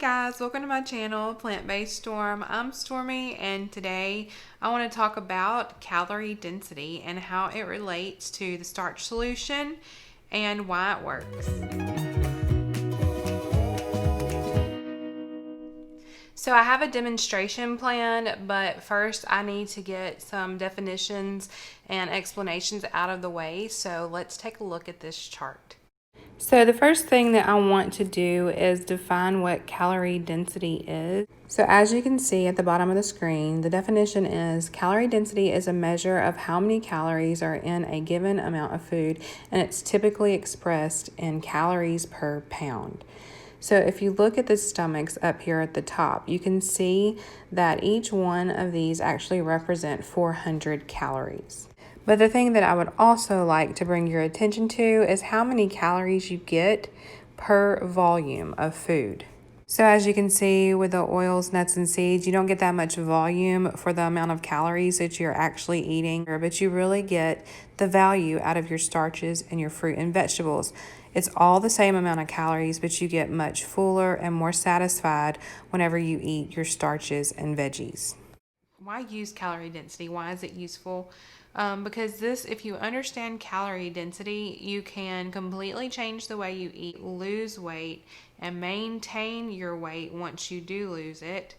guys, welcome to my channel, Plant-Based Storm. I'm Stormy, and today I want to talk about calorie density and how it relates to the starch solution and why it works. So I have a demonstration plan, but first I need to get some definitions and explanations out of the way. So let's take a look at this chart. So the first thing that I want to do is define what calorie density is. So as you can see at the bottom of the screen, the definition is calorie density is a measure of how many calories are in a given amount of food, and it's typically expressed in calories per pound. So if you look at the stomachs up here at the top, you can see that each one of these actually represent 400 calories. But the thing that I would also like to bring your attention to is how many calories you get per volume of food. So as you can see with the oils, nuts, and seeds, you don't get that much volume for the amount of calories that you're actually eating, but you really get the value out of your starches and your fruit and vegetables. It's all the same amount of calories, but you get much fuller and more satisfied whenever you eat your starches and veggies. Why use calorie density? Why is it useful? Because if you understand calorie density, you can completely change the way you eat, lose weight, and maintain your weight once you do lose it,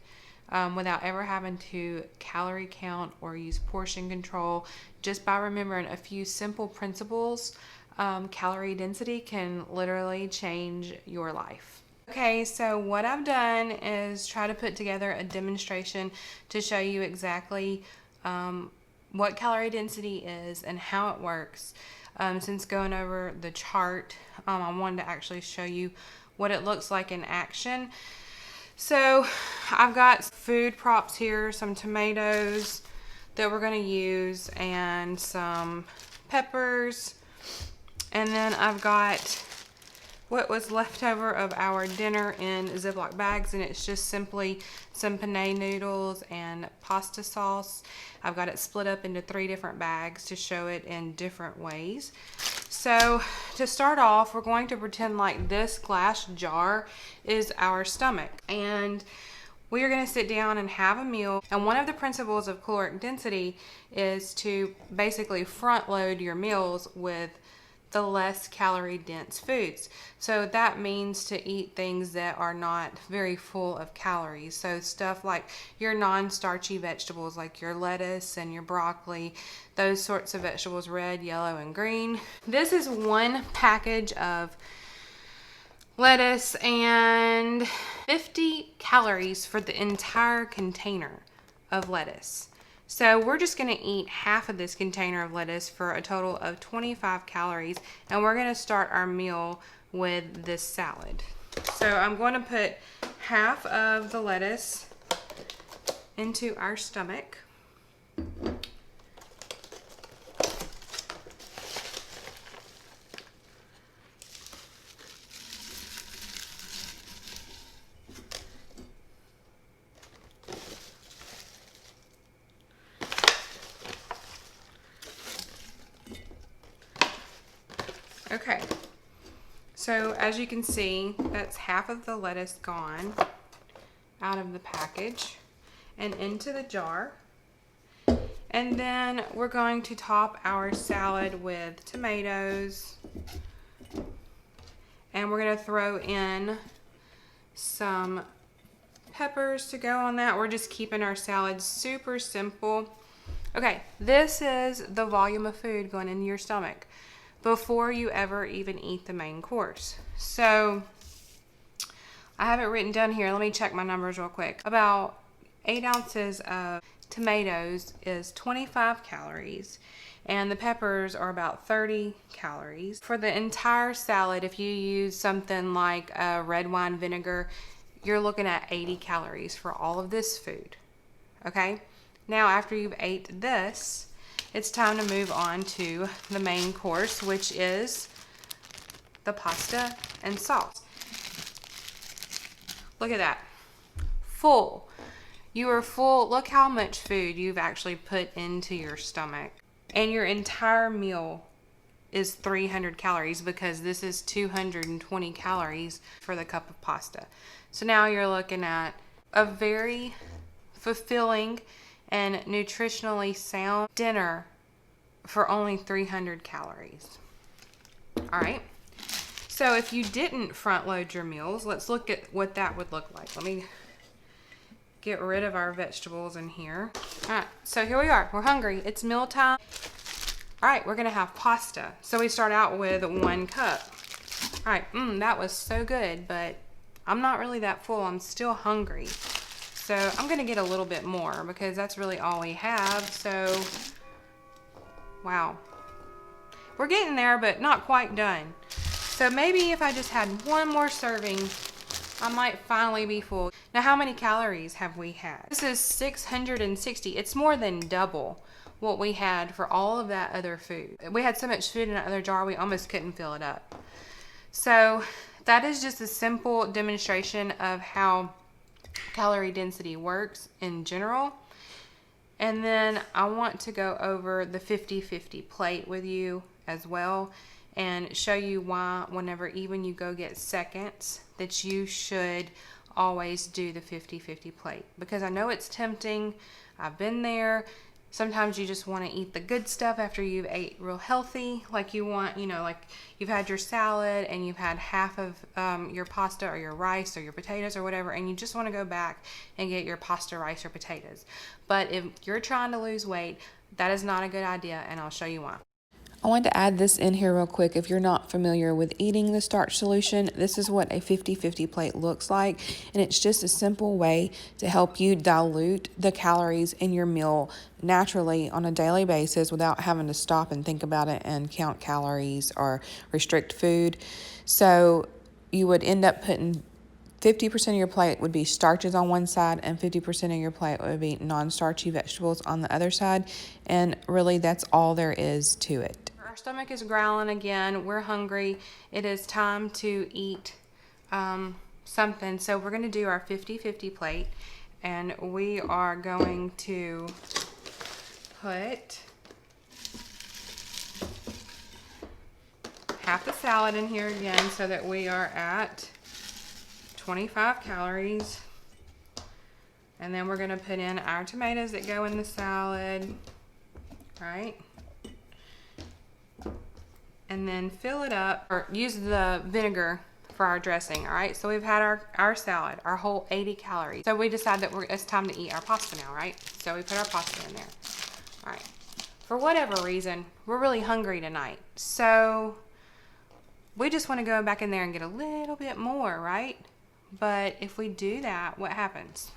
without ever having to calorie count or use portion control. Just by remembering a few simple principles, calorie density can literally change your life. Okay, so what I've done is try to put together a demonstration to show you exactly what calorie density is and how it works. Since going over the chart, I wanted to actually show you what it looks like in action. So I've got food props here, some tomatoes that we're going to use, and some peppers. And then I've got what was left over of our dinner in Ziploc bags, and it's just simply some penne noodles and pasta sauce. I've got it split up into 3 different bags to show it in different ways. So to start off, we're going to pretend like this glass jar is our stomach, and we are going to sit down and have a meal. And one of the principles of caloric density is to basically front load your meals with the less calorie dense foods. So that means to eat things that are not very full of calories. So stuff like your non-starchy vegetables, like your lettuce and your broccoli, those sorts of vegetables, red, yellow, and green. This is one package of lettuce and 50 calories for the entire container of lettuce. So we're just going to eat half of this container of lettuce for a total of 25 calories, and we're going to start our meal with this salad. So I'm going to put half of the lettuce into our stomach. Okay, so as you can see, that's half of the lettuce gone out of the package and into the jar. And then we're going to top our salad with tomatoes, and we're going to throw in some peppers to go on that. We're just keeping our salad super simple. Okay, this is the volume of food going into your stomach before you ever even eat the main course. So I have it written down here. Let me check my numbers real quick. About 8 ounces of tomatoes is 25 calories, and the peppers are about 30 calories. For the entire salad, if you use something like red wine vinegar, you're looking at 80 calories for all of this food. Okay, now after you've ate this, it's time to move on to the main course, which is the pasta and sauce. Look at that. Full. You are full. Look how much food you've actually put into your stomach. And your entire meal is 300 calories because this is 220 calories for the cup of pasta. So now you're looking at a very fulfilling and nutritionally sound dinner for only 300 calories. All right. So if you didn't front load your meals, let's look at what that would look like. Let me get rid of our vegetables in here. All right, so here we are. We're hungry. It's mealtime. All right, we're gonna have pasta. So we start out with 1 cup. All right, that was so good, but I'm not really that full. I'm still hungry. So I'm gonna get a little bit more because that's really all we have. So, wow. We're getting there, but not quite done. So maybe if I just had 1 more serving, I might finally be full. Now, how many calories have we had? This is 660. It's more than double what we had for all of that other food. We had so much food in that other jar, we almost couldn't fill it up. So that is just a simple demonstration of how calorie density works in general. And then I want to go over the 50-50 plate with you as well and show you why whenever even you go get seconds that you should always do the 50-50 plate, because I know it's tempting. I've been there. Sometimes you just want to eat the good stuff after you've ate real healthy, like you want, like you've had your salad and you've had half of your pasta or your rice or your potatoes or whatever, and you just want to go back and get your pasta, rice, or potatoes. But if you're trying to lose weight, that is not a good idea, and I'll show you why. I wanted to add this in here real quick. If you're not familiar with eating the Starch Solution, this is what a 50-50 plate looks like. And it's just a simple way to help you dilute the calories in your meal naturally on a daily basis without having to stop and think about it and count calories or restrict food. So you would end up putting 50% of your plate would be starches on one side and 50% of your plate would be non-starchy vegetables on the other side. And really, that's all there is to it. Our stomach is growling again. We're hungry. It is time to eat something. So we're going to do our 50-50 plate, and we are going to put half the salad in here again so that we are at 25 calories. And then we're going to put in our tomatoes that go in the salad, right? And then fill it up, or use the vinegar for our dressing. All right, so we've had our salad, our whole 80 calories. So we decide that it's time to eat our pasta now, right? So we put our pasta in there. All right, for whatever reason, we're really hungry tonight, so we just want to go back in there and get a little bit more, right? But if we do that, what happens?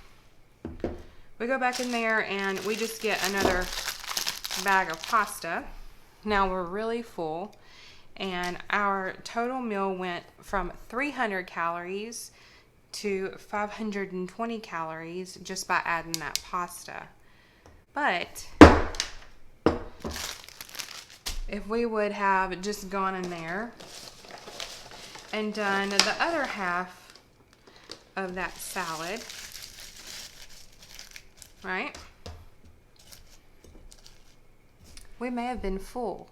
We go back in there and we just get another bag of pasta. Now we're really full, and our total meal went from 300 calories to 520 calories just by adding that pasta. But if we would have just gone in there and done the other half of that salad, right? We may have been full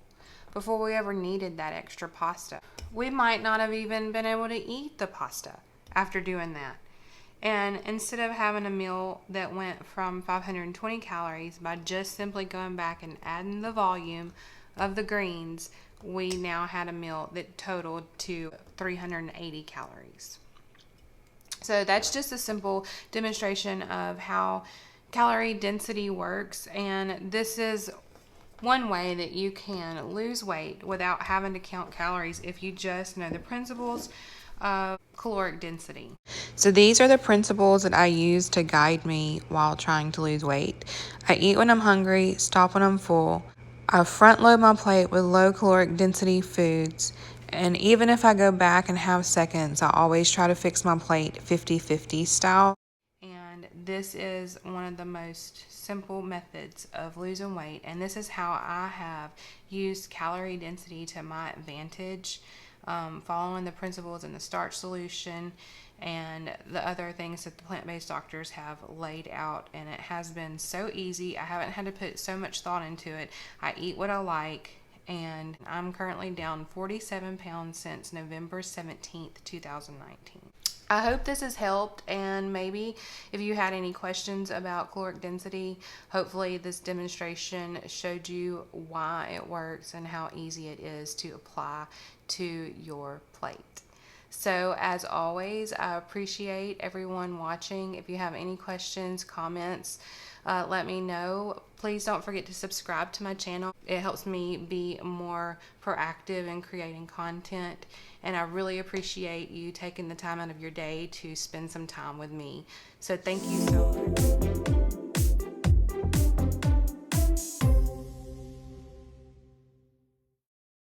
before we ever needed that extra pasta. We might not have even been able to eat the pasta after doing that. And instead of having a meal that went from 520 calories by just simply going back and adding the volume of the greens, we now had a meal that totaled to 380 calories. So that's just a simple demonstration of how calorie density works, and this is one way that you can lose weight without having to count calories if you just know the principles of caloric density. So these are the principles that I use to guide me while trying to lose weight. I eat when I'm hungry, stop when I'm full. I front load my plate with low caloric density foods. And even if I go back and have seconds, I always try to fix my plate 50-50 style. And this is one of the most simple methods of losing weight. And this is how I have used calorie density to my advantage, following the principles in the Starch Solution and the other things that the plant-based doctors have laid out. And it has been so easy. I haven't had to put so much thought into it. I eat what I like, and I'm currently down 47 pounds since November 17th, 2019. I hope this has helped, and maybe if you had any questions about caloric density, hopefully this demonstration showed you why it works and how easy it is to apply to your plate. So as always, I appreciate everyone watching. If you have any questions, comments, let me know. Please don't forget to subscribe to my channel. It helps me be more proactive in creating content, and I really appreciate you taking the time out of your day to spend some time with me. So thank you so much.